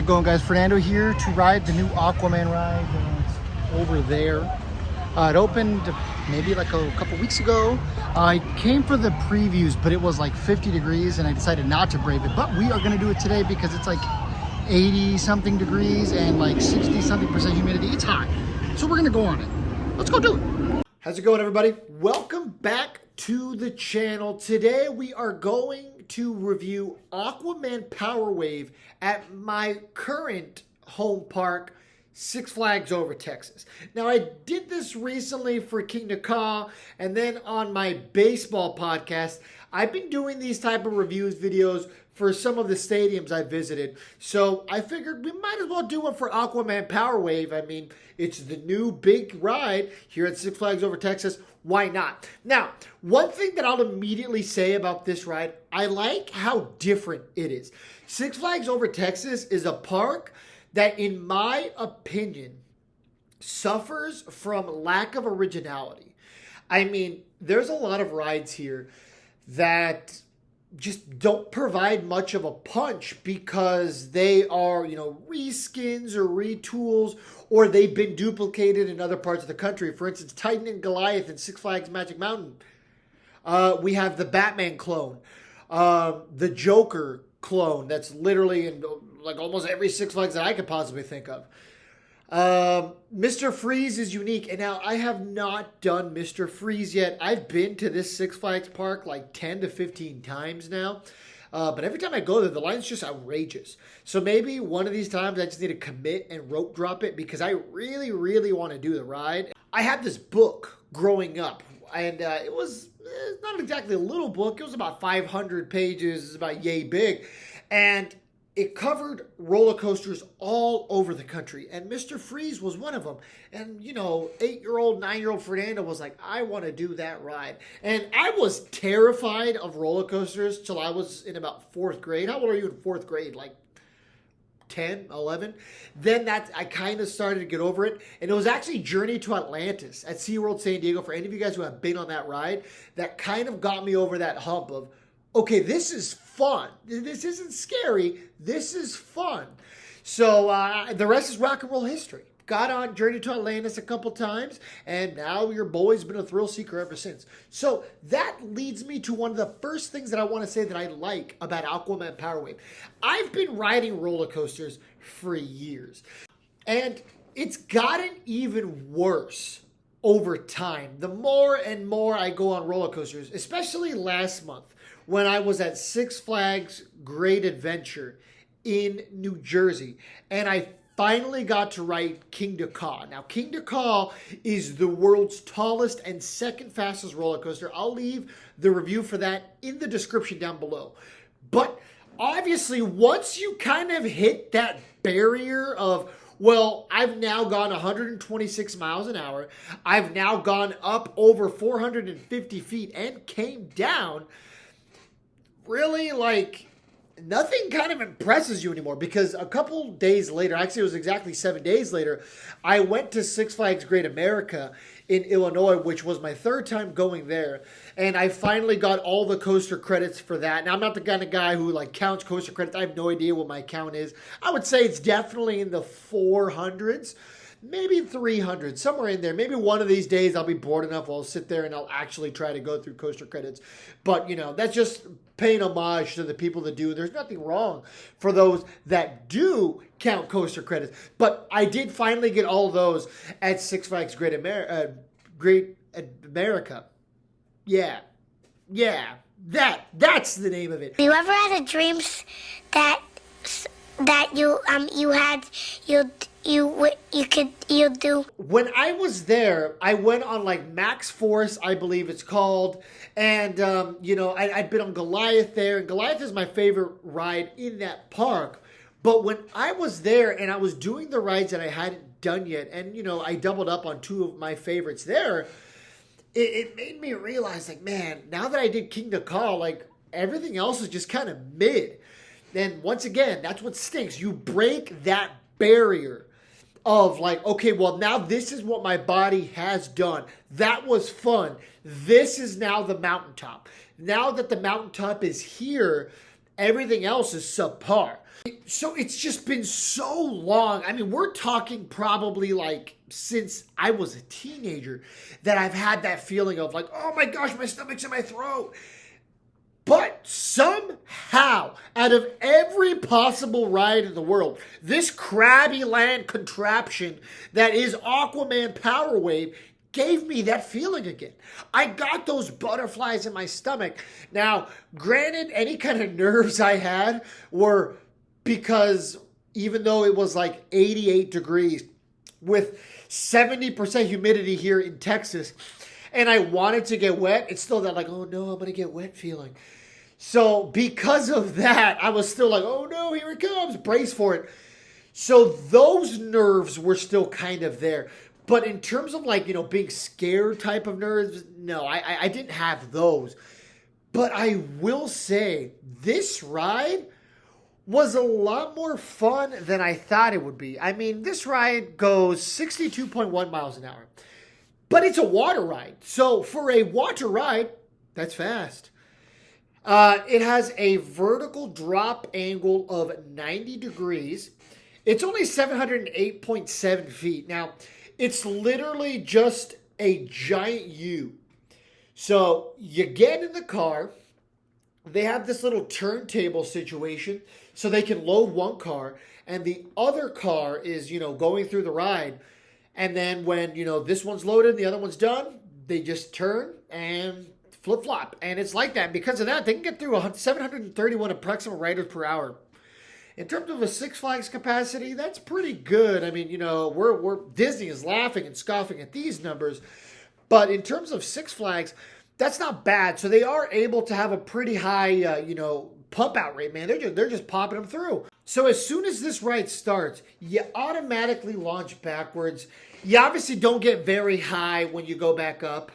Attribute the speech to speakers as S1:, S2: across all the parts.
S1: How's it going, guys? Fernando here to ride the new AquaMan ride. It's over there. It opened maybe like a couple weeks ago. I came for the previews, but it was like 50 degrees and I decided not to brave it. But we are going to do it today because it's like 80 something degrees and like 60 something percent humidity. It's hot. So we're going to go on it. Let's go do it. How's it going, everybody? Welcome back to the channel. Today we are going to review AquaMan Power Wave at my current home park, Six Flags Over Texas. Now, I did this recently for King Ka, and then on my baseball podcast, I've been doing these type of reviews videos for some of the stadiums I visited. So I figured we might as well do one for AquaMan Power Wave. I mean, it's the new big ride here at Six Flags Over Texas. Why not? Now, one thing that I'll immediately say about this ride, I like how different it is. Six Flags Over Texas is a park that, in my opinion, suffers from lack of originality. I mean, there's a lot of rides here that just don't provide much of a punch because they are, reskins or retools, or they've been duplicated in other parts of the country. For instance, Titan and Goliath in Six Flags Magic Mountain. We have the Batman clone, the Joker clone that's literally in like almost every Six Flags that I could possibly think of. Mr. Freeze is unique, and now I have not done Mr. Freeze yet. I've been to this Six Flags park like 10 to 15 times now, but every time I go there, the line's just outrageous. So maybe one of these times I just need to commit and rope drop it because I really, really want to do the ride. I had this book growing up, and it was not exactly a little book. It was about 500 pages. It's about yay big, and it covered roller coasters all over the country, and Mr. Freeze was one of them. And, 8-year-old, 9-year-old Fernando was like, I want to do that ride. And I was terrified of roller coasters till I was in about 4th grade. How old are you in 4th grade? Like 10, 11? Then I kind of started to get over it. And it was actually Journey to Atlantis at SeaWorld San Diego, for any of you guys who have been on that ride, that kind of got me over that hump of, okay, this is fun. This isn't scary. This is fun. So the rest is rock and roll history. Got on Journey to Atlantis a couple times, and now your boy's been a thrill seeker ever since. So that leads me to one of the first things that I want to say that I like about AquaMan Power Wave. I've been riding roller coasters for years, and it's gotten even worse over time. The more and more I go on roller coasters, especially last month, when I was at Six Flags Great Adventure in New Jersey, and I finally got to ride King Ka. Now, King Ka is the world's tallest and second fastest roller coaster. I'll leave the review for that in the description down below. But obviously, once you kind of hit that barrier of, well, I've now gone 126 miles an hour, I've now gone up over 450 feet and came down, really, nothing kind of impresses you anymore, because a couple days later, actually it was exactly 7 days later, I went to Six Flags Great America in Illinois, which was my 3rd time going there, and I finally got all the coaster credits for that. Now, I'm not the kind of guy who counts coaster credits. I have no idea what my count is. I would say it's definitely in the 400s. Maybe 300, somewhere in there. Maybe one of these days I'll be bored enough I'll sit there and I'll actually try to go through coaster credits. But, that's just paying homage to the people that do. There's nothing wrong for those that do count coaster credits. But I did finally get all of those at Six Flags Great America. Yeah, that's the name of it.
S2: You ever had a dream that you do?
S1: When I was there, I went on Max Force, I believe it's called, and I'd been on Goliath there, and Goliath is my favorite ride in that park. But when I was there and I was doing the rides that I hadn't done yet, and I doubled up on 2 of my favorites there, it made me realize, man, now that I did King Ka, everything else is just kind of mid. And once again, that's what stinks. You break that barrier of okay, well, now this is what my body has done. That was fun. This is now the mountaintop. Now that the mountaintop is here, everything else is subpar. So it's just been so long. I mean, we're talking probably like since I was a teenager that I've had that feeling of like, oh my gosh, my stomach's in my throat. But somehow, out of every possible ride in the world, this Krabby Land contraption that is AquaMan Power Wave gave me that feeling again. I got those butterflies in my stomach. Now, granted, any kind of nerves I had were because even though it was like 88 degrees with 70% humidity here in Texas, and I wanted to get wet, it's still that like, oh no, I'm going to get wet feeling. So because of that, I was still like, oh no, here it comes, brace for it. So those nerves were still kind of there. But in terms of like, being scared type of nerves, no, I didn't have those. But I will say this ride was a lot more fun than I thought it would be. I mean, this ride goes 62.1 miles an hour. But it's a water ride. So for a water ride, that's fast. It has a vertical drop angle of 90 degrees. It's only 708.7 feet. Now, it's literally just a giant U. So you get in the car. They have this little turntable situation so they can load one car and the other car is, going through the ride. And then when, this one's loaded and the other one's done, they just turn and flip-flop. And it's like that. Because of that, they can get through 731 approximate riders per hour. In terms of a Six Flags capacity, that's pretty good. I mean, we're Disney is laughing and scoffing at these numbers. But in terms of Six Flags, that's not bad. So they are able to have a pretty high, pump out rate, man. They're just popping them through. So as soon as this ride starts, you automatically launch backwards. You obviously don't get very high when you go back up.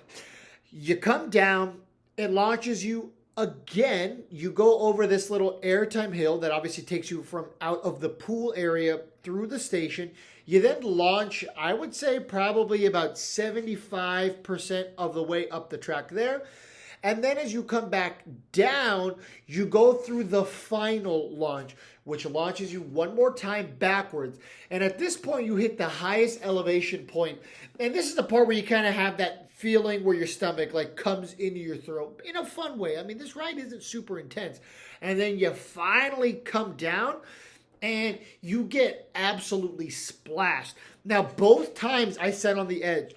S1: You come down, it launches you again. You go over this little airtime hill that obviously takes you from out of the pool area through the station. You then launch, I would say probably about 75% of the way up the track there. And then as you come back down, you go through the final launch, which launches you one more time backwards. And at this point, you hit the highest elevation point. And this is the part where you kind of have that feeling where your stomach like comes into your throat in a fun way. I mean, this ride isn't super intense. And then you finally come down and you get absolutely splashed. Now, both times I sat on the edge.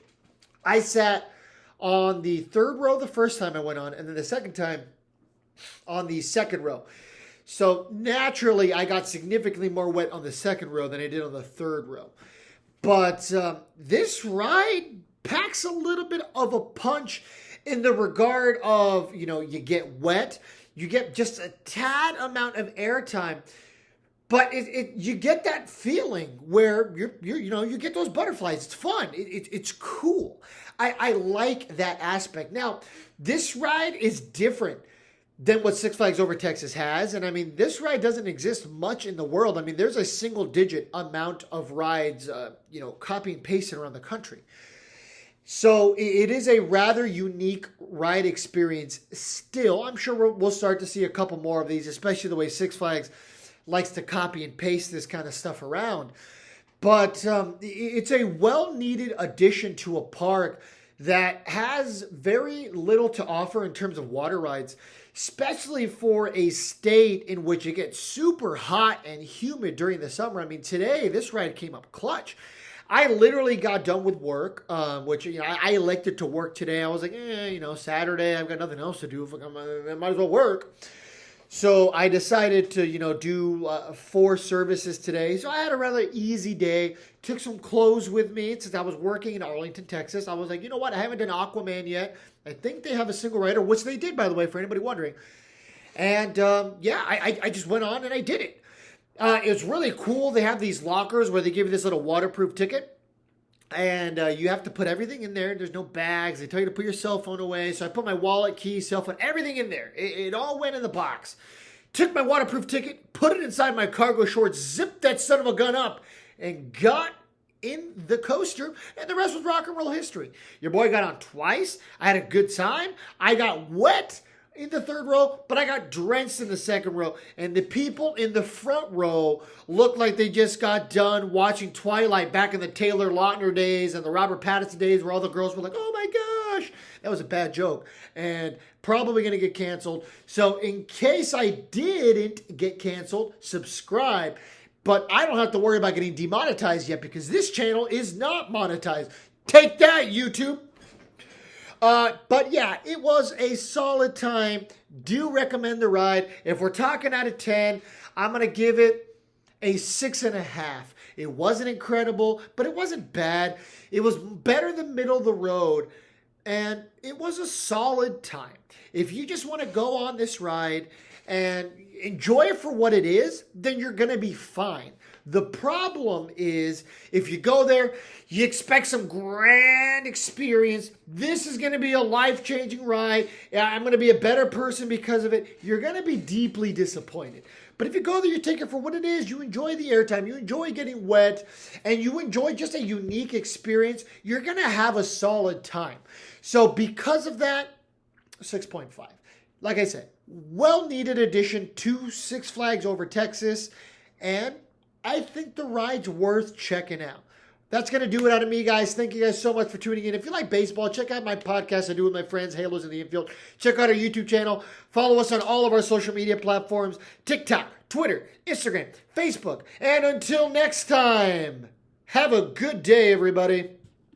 S1: I sat on the third row the first time I went on, and then the second time on the second row. So naturally, I got significantly more wet on the second row than I did on the third row. But this ride packs a little bit of a punch in the regard of, you get wet, you get just a tad amount of airtime, but you get that feeling where you get those butterflies. It's fun. It's cool. I like that aspect. Now, this ride is different than what Six Flags Over Texas has. And I mean, this ride doesn't exist much in the world. I mean, there's a single digit amount of rides, copy and pasted around the country. So it is a rather unique ride experience still. I'm sure we'll start to see a couple more of these, especially the way Six Flags likes to copy and paste this kind of stuff around. But it's a well-needed addition to a park that has very little to offer in terms of water rides, especially for a state in which it gets super hot and humid during the summer. I mean, today, this ride came up clutch. I literally got done with work, which, I elected to work today. I was like, Saturday, I've got nothing else to do. I might as well work. So I decided to, do 4 services today. So I had a rather easy day. Took some clothes with me since I was working in Arlington, Texas. I was like, you know what? I haven't done AquaMan yet. I think they have a single rider, which they did, by the way, for anybody wondering. And I just went on and I did it. It was really cool. They have these lockers where they give you this little waterproof ticket. And you have to put everything in there. There's no bags. They tell you to put your cell phone away. So I put my wallet, keys, cell phone, everything in there. It all went in the box. Took my waterproof ticket, put it inside my cargo shorts, zipped that son of a gun up, and got in the coaster. And the rest was rock and roll history. Your boy got on twice. I had a good time. I got wet in the third row, but I got drenched in the second row. And the people in the front row looked like they just got done watching Twilight back in the Taylor Lautner days and the Robert Pattinson days where all the girls were like, oh my gosh. That was a bad joke and probably going to get canceled. So in case I didn't get canceled, subscribe. But I don't have to worry about getting demonetized yet because this channel is not monetized. Take that, YouTube. But yeah, it was a solid time. Do recommend the ride. If we're talking out of 10, I'm going to give it a 6.5. It wasn't incredible, but it wasn't bad. It was better than middle of the road, and it was a solid time. If you just want to go on this ride and enjoy it for what it is, then you're going to be fine. The problem is if you go there, you expect some grand experience. This is going to be a life-changing ride. I'm going to be a better person because of it. You're going to be deeply disappointed. But if you go there, you take it for what it is. You enjoy the airtime. You enjoy getting wet. And you enjoy just a unique experience. You're going to have a solid time. So because of that, 6.5. Like I said, well-needed addition to Six Flags Over Texas. And I think the ride's worth checking out. That's going to do it out of me, guys. Thank you guys so much for tuning in. If you like baseball, check out my podcast I do with my friends, Halos in the Infield. Check out our YouTube channel. Follow us on all of our social media platforms, TikTok, Twitter, Instagram, Facebook. And until next time, have a good day, everybody.